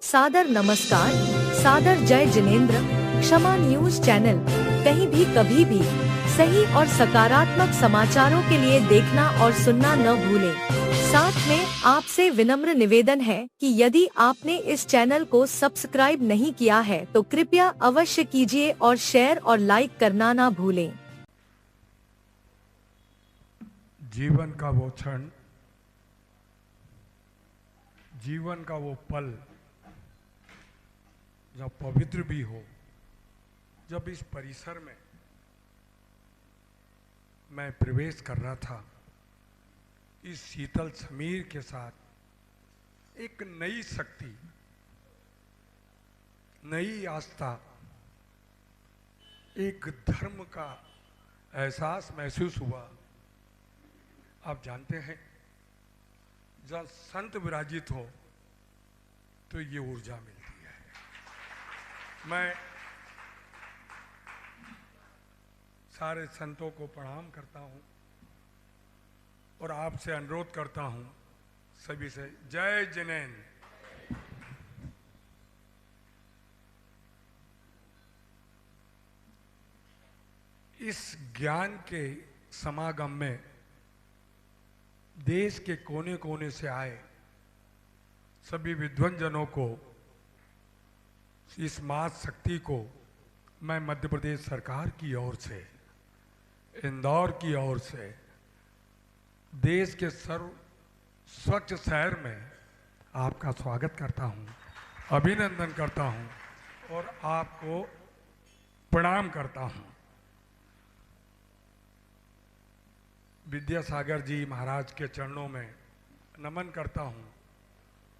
सादर नमस्कार, सादर जय जिनेंद्र। क्षमा न्यूज चैनल कहीं भी कभी भी सही और सकारात्मक समाचारों के लिए देखना और सुनना न भूलें। साथ में आपसे विनम्र निवेदन है कि यदि आपने इस चैनल को सब्सक्राइब नहीं किया है तो कृपया अवश्य कीजिए और शेयर और लाइक करना ना भूलें। जीवन का वो क्षण, जीवन का वो पल जब पवित्र भी हो, जब इस परिसर में मैं प्रवेश कर रहा था, इस शीतल समीर के साथ एक नई शक्ति, नई आस्था, एक धर्म का एहसास महसूस हुआ। आप जानते हैं, जब संत विराजित हो तो ये ऊर्जा मिलती है। मैं सारे संतों को प्रणाम करता हूं और आपसे अनुरोध करता हूं सभी से, जय जिनेंद्र। इस ज्ञान के समागम में देश के कोने कोने से आए सभी विद्वंजनों को, इस मात शक्ति को मैं मध्य प्रदेश सरकार की ओर से, इंदौर की ओर से, देश के सर्व स्वच्छ शहर में आपका स्वागत करता हूं, अभिनंदन करता हूं और आपको प्रणाम करता हूं। विद्यासागर जी महाराज के चरणों में नमन करता हूं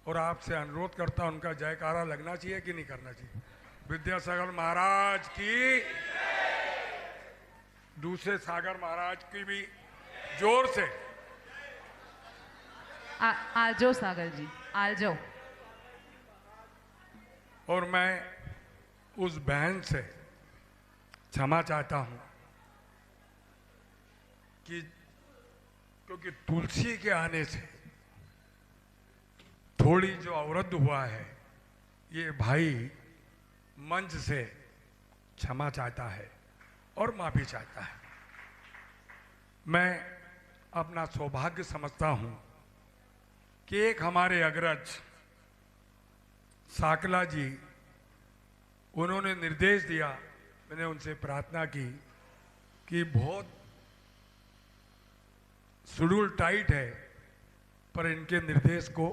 और आपसे अनुरोध करता हूं, उनका जयकारा लगना चाहिए कि नहीं करना चाहिए? विद्यासागर महाराज की, दूसरे सागर महाराज की भी जोर से। आ जाओ सागर जी, आ जाओ। और मैं उस बहन से क्षमा चाहता हूं कि क्योंकि तुलसी के आने से थोड़ी जो अवरुद्ध हुआ है, ये भाई मंच से क्षमा चाहता है और माफी चाहता है। मैं अपना सौभाग्य समझता हूं कि एक हमारे अग्रज साकला जी, उन्होंने निर्देश दिया, मैंने उनसे प्रार्थना की कि बहुत शेड्यूल टाइट है, पर इनके निर्देश को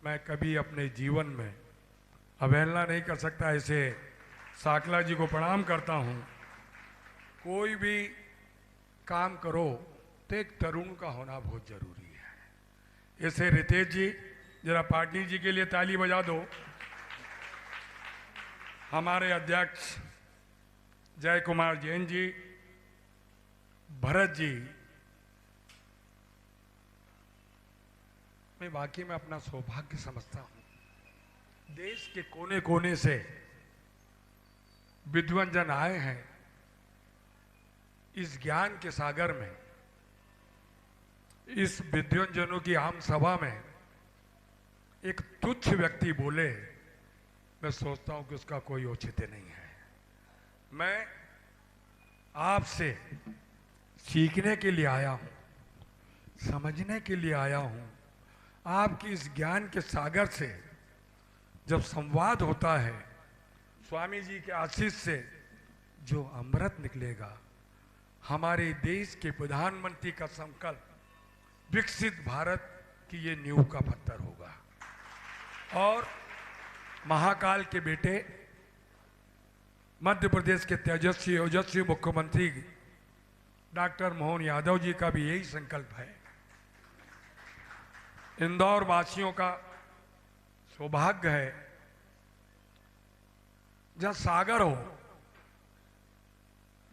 मैं कभी अपने जीवन में अवहेलना नहीं कर सकता। ऐसे साकला जी को प्रणाम करता हूं। कोई भी काम करो तो एक तरुण का होना बहुत जरूरी है। ऐसे रितेश जी, जरा पाटनी जी के लिए ताली बजा दो। हमारे अध्यक्ष जय कुमार जैन जी, भरत जी, मैं वाकई में अपना सौभाग्य समझता हूं। देश के कोने कोने से विद्वंजन आए हैं इस ज्ञान के सागर में। इस विद्वंजनों की आम सभा में एक तुच्छ व्यक्ति बोले, मैं सोचता हूं कि उसका कोई औचित्य नहीं है। मैं आपसे सीखने के लिए आया हूं, समझने के लिए आया हूं। आपकी इस ज्ञान के सागर से जब संवाद होता है, स्वामी जी के आशीष से जो अमृत निकलेगा, हमारे देश के प्रधानमंत्री का संकल्प विकसित भारत की ये नींव का पत्थर होगा। और महाकाल के बेटे, मध्य प्रदेश के तेजस्वी ओजस्वी मुख्यमंत्री डॉक्टर मोहन यादव जी का भी यही संकल्प है। इंदौर वासियों का सौभाग्य है, जहां सागर हो,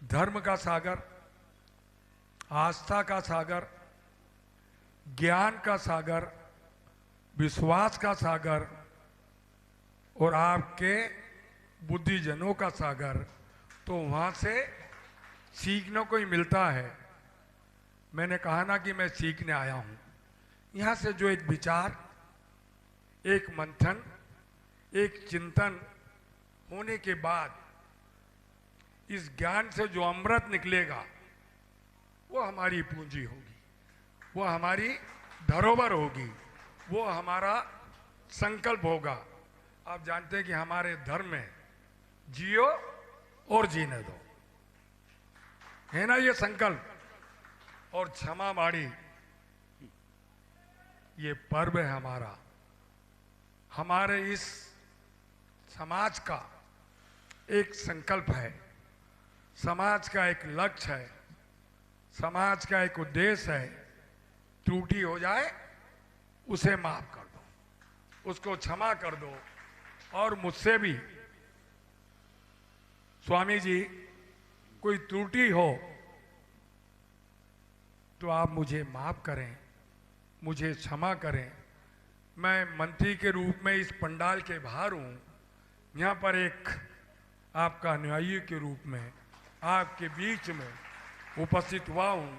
धर्म का सागर, आस्था का सागर, ज्ञान का सागर, विश्वास का सागर और आपके बुद्धिजनों का सागर, तो वहां से सीखने को ही मिलता है। मैंने कहा ना कि मैं सीखने आया हूं। यहां से जो एक विचार एक मंथन, एक चिंतन होने के बाद इस ज्ञान से जो अमृत निकलेगा वो हमारी पूंजी होगी, वो हमारी धरोहर होगी, वो हमारा संकल्प होगा। आप जानते हैं कि हमारे धर्म में जियो और जीने दो, है ना ये संकल्प। और क्षमा बाड़ी ये पर्व है हमारा, हमारे इस समाज का एक संकल्प है, समाज का एक लक्ष्य है, समाज का एक उद्देश्य है। त्रुटि हो जाए उसे माफ कर दो, उसको क्षमा कर दो। और मुझसे भी स्वामी जी कोई त्रुटि हो तो आप मुझे माफ करें, मुझे क्षमा करें। मैं मंत्री के रूप में इस पंडाल के बाहर हूं, यहाँ पर एक आपका अनुयायी के रूप में आपके बीच में उपस्थित हुआ हूं।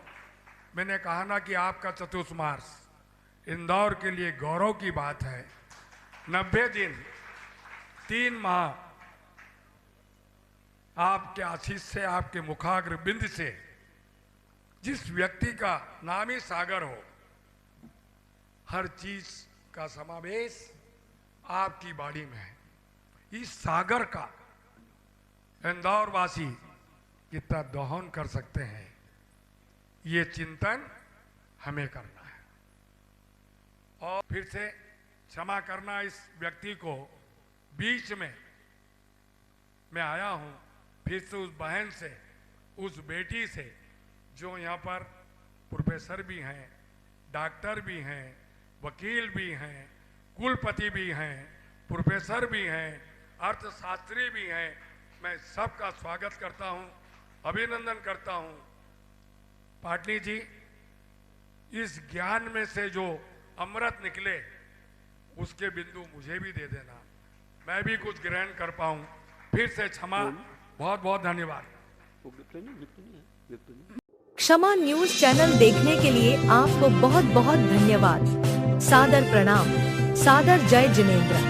मैंने कहा ना कि आपका चतुर्मास इंदौर के लिए गौरव की बात है। 90 दिन 3 माह आपके आशीष से, आपके मुखाग्र बिंद से जिस व्यक्ति का नाम ही सागर हो, हर चीज का समावेश आपकी बाड़ी में है। इस सागर का इंदौर वासी कितना दोहन कर सकते हैं, ये चिंतन हमें करना है। और फिर से क्षमा करना इस व्यक्ति को, बीच में मैं आया हूं, फिर से उस बहन से, उस बेटी से जो यहाँ पर प्रोफेसर भी हैं, डॉक्टर भी हैं, वकील भी हैं, कुलपति भी हैं, प्रोफेसर भी हैं, अर्थशास्त्री भी हैं। मैं सबका स्वागत करता हूं, अभिनंदन करता हूं। पाटनी जी, इस ज्ञान में से जो अमृत निकले उसके बिंदु मुझे भी दे देना, मैं भी कुछ ग्रहण कर पाऊं। फिर से क्षमा, बहुत बहुत धन्यवाद। क्षमा न्यूज चैनल देखने के लिए आपको बहुत बहुत धन्यवाद। सादर प्रणाम, सादर जय जिनेंद्र।